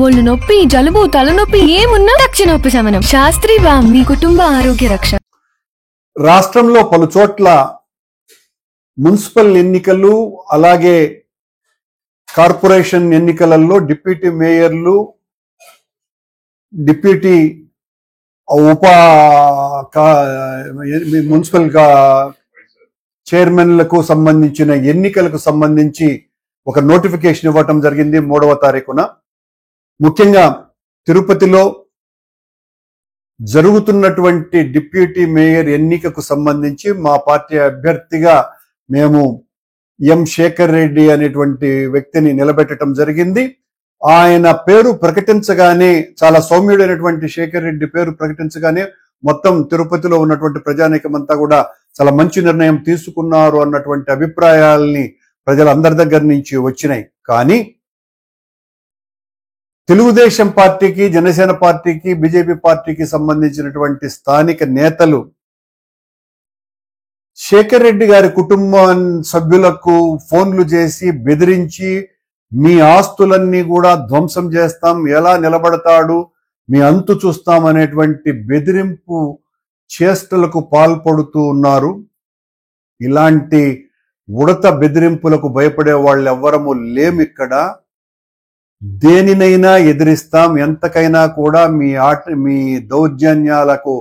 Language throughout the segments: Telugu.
ఒళ్ళు నొప్పి, జలుబు, తలనొప్పి ఏమున్నా తక్షణ ఉపశమనం. శాస్త్రి బామ్, మీ కుటుంబ ఆరోగ్య రక్ష. రాష్ట్రంలో పలు చోట్ల మున్సిపల్ ఎన్నికలు అలాగే కార్పొరేషన్ ఎన్నికలలో డిప్యూటీ మేయర్లు, డిప్యూటీ ఉప మున్సిపల్ చైర్మన్లకు సంబంధించిన ఎన్నికలకు సంబంధించి ఒక నోటిఫికేషన్ ఇవ్వటం జరిగింది 3వ తారీఖున. ముఖ్యంగా తిరుపతిలో జరుగుతున్నటువంటి డిప్యూటీ మేయర్ ఎన్నికకు సంబంధించి మా పార్టీ అభ్యర్థిగా మేము ఎం శేఖర్ రెడ్డి అనేటువంటి వ్యక్తిని నిలబెట్టడం జరిగింది. ఆయన పేరు ప్రకటించగానే, చాలా సౌమ్యుడైనటువంటి శేఖర్ రెడ్డి పేరు ప్రకటించగానే మొత్తం తిరుపతిలో ఉన్నటువంటి ప్రజానీకమంతా కూడా చాలా మంచి నిర్ణయం తీసుకున్నారు అన్నటువంటి అభిప్రాయాల్ని ప్రజలందరి దగ్గర నుంచి వచ్చినాయి. కానీ తెలుగుదేశం పార్టీకి, జనసేన పార్టీకి, బీజేపీ పార్టీకి సంబంధించినటువంటి స్థానిక నేతలు శేఖర్ రెడ్డి గారి కుటుంబ సభ్యులకు ఫోన్లు చేసి బెదిరించి మీ ఆస్తులన్నీ కూడా ధ్వంసం చేస్తాం, ఎలా నిలబడతాడు, మీ అంతు చూస్తాం అనేటువంటి బెదిరింపు చేష్టలకు పాల్పడుతూ ఉన్నారు. ఇలాంటి ఉడత బెదిరింపులకు భయపడే వాళ్ళు ఎవ్వరము లేమిక్కడ. దేనినైనా ఎదిరిస్తాం, ఎంతకైనా కూడా మీ దౌర్జన్యాలకు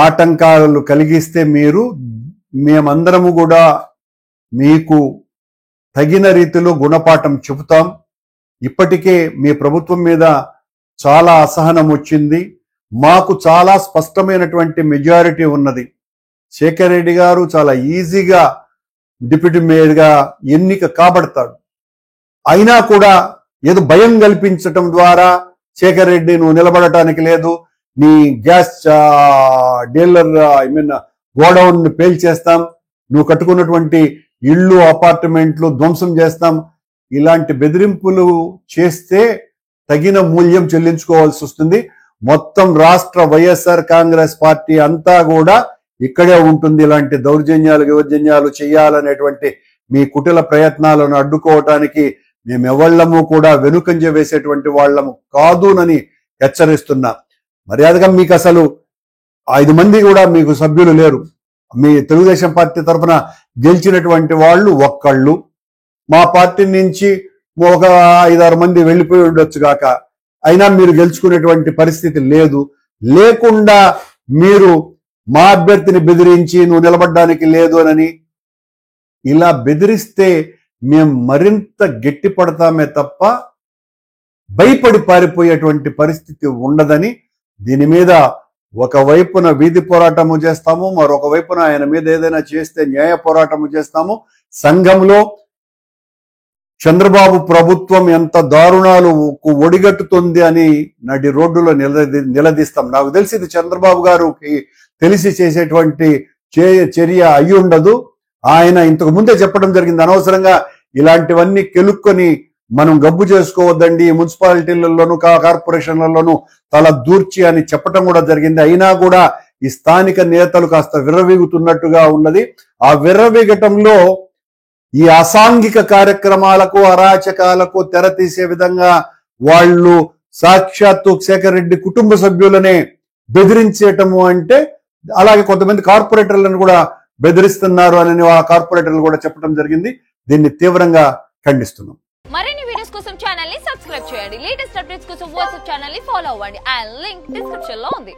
ఆటంకాలు కలిగిస్తే మేమందరము కూడా మీకు తగిన రీతిలో గుణపాఠం చెబుతాం. ఇప్పటికే మీ ప్రభుత్వం మీద చాలా అసహనం వచ్చింది. మాకు చాలా స్పష్టమైనటువంటి మెజారిటీ ఉన్నది. శేఖర్ రెడ్డి గారు చాలా ఈజీగా డిప్యూటీ మేయర్గా ఎన్నిక కాబడతాడు. అయినా కూడా ఏదో భయం కల్పించటం ద్వారా శేఖర్ రెడ్డి నువ్వు నిలబడటానికి లేదు, నీ గ్యాస్ డీలర్ గోడౌన్ పేల్చేస్తాం, నువ్వు కట్టుకున్నటువంటి ఇళ్ళు, అపార్ట్మెంట్లు ధ్వంసం చేస్తాం, ఇలాంటి బెదిరింపులు చేస్తే తగిన మూల్యం చెల్లించుకోవాల్సి వస్తుంది. మొత్తం రాష్ట్ర వైఎస్ఆర్ కాంగ్రెస్ పార్టీ అంతా కూడా ఇక్కడే ఉంటుంది. ఇలాంటి దౌర్జన్యాలు చేయాలనేటువంటి మీ కుటిల ప్రయత్నాలను అడ్డుకోవటానికి మేమెవళ్ళము కూడా వెనుకంజ వేసేటువంటి వాళ్ళము కాదునని హెచ్చరిస్తున్నా. మర్యాదగా మీకు అసలు 5 మంది కూడా మీకు సభ్యులు లేరు. మీ తెలుగుదేశం పార్టీ తరఫున గెలిచినటువంటి వాళ్ళు ఒక్కళ్ళు. మా పార్టీ నుంచి ఒక 5-6 మంది వెళ్ళిపోయి ఉండొచ్చు గాక, అయినా మీరు గెలుచుకునేటువంటి పరిస్థితి లేదు. లేకుండా మీరు మా అభ్యర్థిని బెదిరించి నువ్వు నిలబడ్డానికి లేదు అని ఇలా బెదిరిస్తే మేము మరింత గట్టి పడతామే తప్ప భయపడి పారిపోయేటువంటి పరిస్థితి ఉండదని, దీని మీద ఒకవైపున వీధి పోరాటము చేస్తాము, మరొక వైపున ఆయన మీద ఏదైనా చేస్తే న్యాయ పోరాటము చేస్తాము. సంఘంలో చంద్రబాబు ప్రభుత్వం ఎంత దారుణాలు ఒడిగట్టుతుంది అని నడి రోడ్డులో నిలదీస్తాం. నాకు తెలిసి ఇది చంద్రబాబు గారికి తెలిసి చేసేటువంటి చర్య అయి ఉండదు. ఆయన ఇంతకు ముందే చెప్పడం జరిగింది, అనవసరంగా ఇలాంటివన్నీ కెలుక్కొని మనం గబ్బు చేసుకోవద్దండి, మున్సిపాలిటీలలోను కార్పొరేషన్లలోనూ తల దూర్చి అని చెప్పటం కూడా జరిగింది. అయినా కూడా ఈ స్థానిక నేతలు కాస్త విర్రవీగుతున్నట్టుగా ఉన్నది. ఆ విర్రవీగటంలో ఈ అసాంఘిక కార్యక్రమాలకు, అరాచకాలకు తెర తీసే విధంగా వాళ్ళు సాక్షాత్తు శేఖర్ రెడ్డి కుటుంబ సభ్యులనే బెదిరించేయటము అంటే, అలాగే కొంతమంది కార్పొరేటర్లను కూడా బెదిరిస్తున్నారు అని ఆ కార్పొరేటర్లు కూడా చెప్పడం జరిగింది. దీన్ని తీవ్రంగా ఖండిస్తున్నాం. మరిన్ని వీడియోస్ కోసం ఛానల్ ని సబ్స్క్రైబ్ చేయండి. లేటెస్ట్ అప్డేట్స్ కోసం వాట్సాప్ ఛానల్ ని ఫాలో అవ్వండి. ఆ లింక్ డిస్క్రిప్షన్ లో ఉంది.